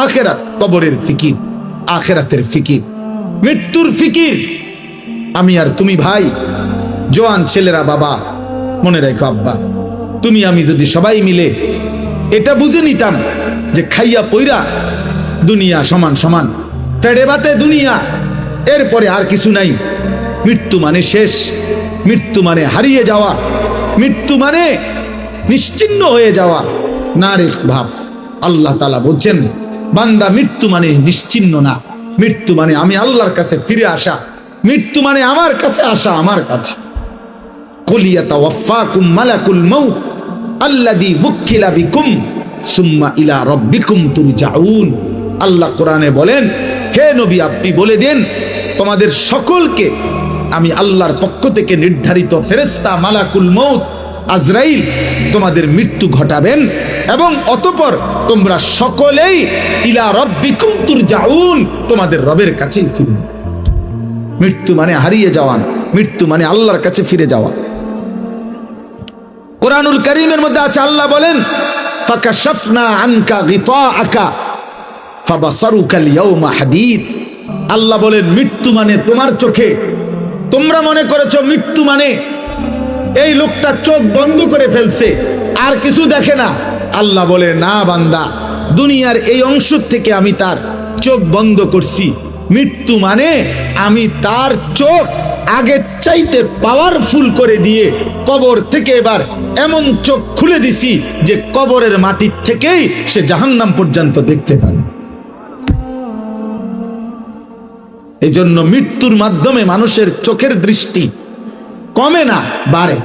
আখিরাত, কবরের ফিকির, আখিরাতের ফিকির, মৃত্যুর ফিকির। আমি আর তুমি ভাই, জোয়ান ছেলেরা, বাবা মনে রেখো, আব্বা তুমি আমি যদি সবাই মিলে এটা বুঝে নিতাম যে খাইয়া পইরা দুনিয়া সমান সমান, পেড়ে বাতে দুনিয়া, এরপরে আর কিছু নাই। মৃত্যু মানে শেষ, মৃত্যু মানে হারিয়ে যাওয়া, মৃত্যু মানে নিশ্চিহ্ন হয়ে যাওয়া। না রে ভাব, আল্লাহ তাআলা বলছেন বান্দা মৃত্যু মানে নিশ্চিহ্ন না, মৃত্যু মানে আমি আল্লাহর কাছে ফিরে আসা, মৃত্যু মানে আমার কাছে আসা, আমার কাছে। কুল ইয়াতাওয়াফাকুম মালাকুল মাউত আল্লাযী ওয়াক্কিলা বিকুম সুম্মা ইলা রাব্বিকুম তুরজাউন। আল্লাহ কোরআনে বলেন, হে নবী আপনি বলে দেন তোমাদের সকলকে আমি আল্লাহর পক্ষ থেকে নির্ধারিত ফেরেশতা মালাকুল মউত আজরাইল তোমাদের মৃত্যু ঘটাবেন এবং অতঃপর তোমরা সকলেই ইলা রাব্বিকুম তুরজাউন, তোমাদের রবের কাছেই ফিরবে। মৃত্যু মানে হারিয়ে যাওয়া না, মৃত্যু মানে আল্লাহর কাছে ফিরে যাওয়া। কোরআনুল কারীমের মধ্যে আছে, আল্লাহ বলেন ফাকাশাফনা আনকা গিতাআকা ফাবাসারুকা আল-ইয়াওমা হাদীদ। আল্লাহ বলেন মৃত্যু মানে তোমার চোখে, তোমরা মনে করেছো মৃত্যু মানে এই লোকটা চোখ বন্ধ করে ফেলছে আর কিছু দেখে না। আল্লাহ বলে না বান্দা, দুনিয়ার এই অংশ থেকে আমি তার চোখ বন্ধ করছি। মৃত্যু মানে আমি তার চোখ আগের চাইতে পাওয়ারফুল করে দিয়ে কবর থেকে এবার এমন চোখ খুলে দিছি যে কবরের মাটির থেকেই সে জাহান্নাম পর্যন্ত দেখতে পারে। এই জন্য মৃত্যুর মাধ্যমে মানুষের চোখের দৃষ্টি কমে না, বাড়ে।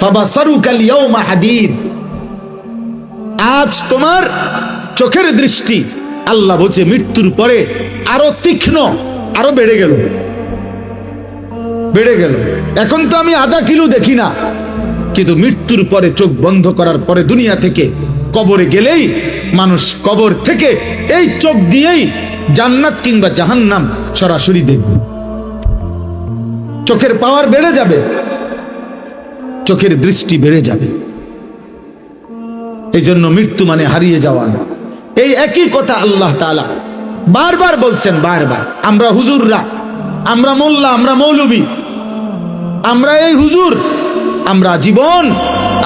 ফাবাসারুকাল ইয়াওমা হাদীদ, আজ তোমার চোখের দৃষ্টি আল্লাহ বলছে মৃত্যুর পরে আরো তীক্ষ্ণ, আরো বেড়ে গেল, বেড়ে গেল। এখন তো আমি আধা কিলো দেখি না, কিন্তু মৃত্যুর পরে চোখ বন্ধ করার পরে দুনিয়া থেকে কবরে গেলেই মানুষ কবর থেকে এই চোখ দিয়েই জান্নাত কিংবা জাহান্নাম সরাসরি দেখবে। চোখের পাওয়ার বেড়ে যাবে, চোখের দৃষ্টি বেড়ে যাবে। এই জন্য মৃত্যু মানে হারিয়ে যাওয়া না। এই একই কথা আল্লাহ তাআলা বারবার বলছেন, বারবার। আমরা হুজুররা, আমরা মোল্লা, আমরা মৌলবী, আমরা এই হুজুর, আমরা জীবন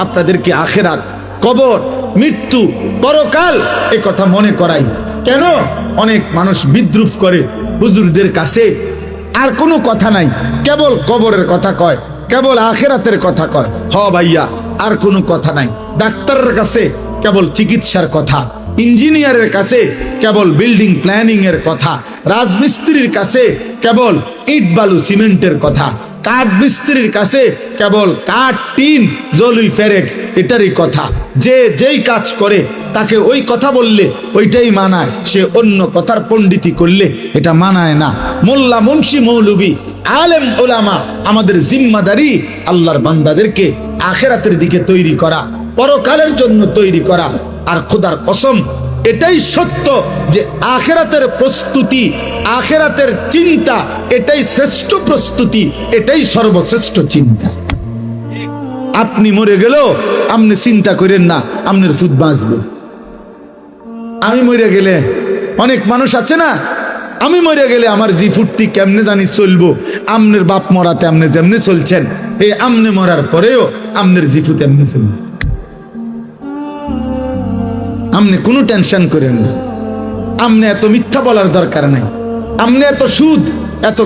আপনাদেরকে আখিরাত, কবর, মৃত্যু, পরকাল এই কথা মনে করাই। কেন? অনেক মানুষ বিদ্রুপ করে হুজুরদের কাছে, আর কোনো কথা নাই, কেবল কবরের কথা কয়, কেবল আখিরাতের কথা কয়। হ ভাইয়া, আর কোনো কথা নাই। ডাক্তারের কাছে কেবল চিকিৎসার কথা, ইঞ্জিনিয়ারের কাছে কেবল বিল্ডিং প্ল্যানিং এর কথা, রাজমিস্ত্রির কাছে কেবল ইট বালু সিমেন্টের কথা, কাঠ মিস্ত্রির কাছে কেবল কাঠ, টিন, জলুই, ফেরেক এটারই কথা। যে যেই কাজ করে তাকে ওই কথা বললে ওইটাই মানায়, সে অন্য কথার পণ্ডিতি করলে এটা মানায় না। মোল্লা, মুন্সি, মৌলবী, আলেম, ওলামা, আমাদের জিম্মাদারি আল্লাহর বান্দাদেরকে আখিরাতের দিকে তৈরি করা, পরকালের জন্য তৈরি করা। আর খোদার কসম, এটাই সত্য যে আখিরাতের প্রস্তুতি, আখিরাতের চিন্তা এটাই শ্রেষ্ঠ প্রস্তুতি, এটাই সর্বশ্রেষ্ঠ চিন্তা। আপনি মরে গেল আপনি চিন্তা করেন না আপনার ফুট বাঁচবে। আমি মরে গেলে, অনেক মানুষ আছে না, আমি মরে গেলে আমার জি ফুটটি কেমনে জানি চলবো। আমনের বাপ মরাতে আপনি যেমনি চলছেন, এই আমনে মরার পরেও আমনের জি ফুট এমনি চলবে। আপনি কোনো টেনশন করেন না, আপনি এত মিথ্যা বলার দরকার নাই, আপনি এত সুদ, এত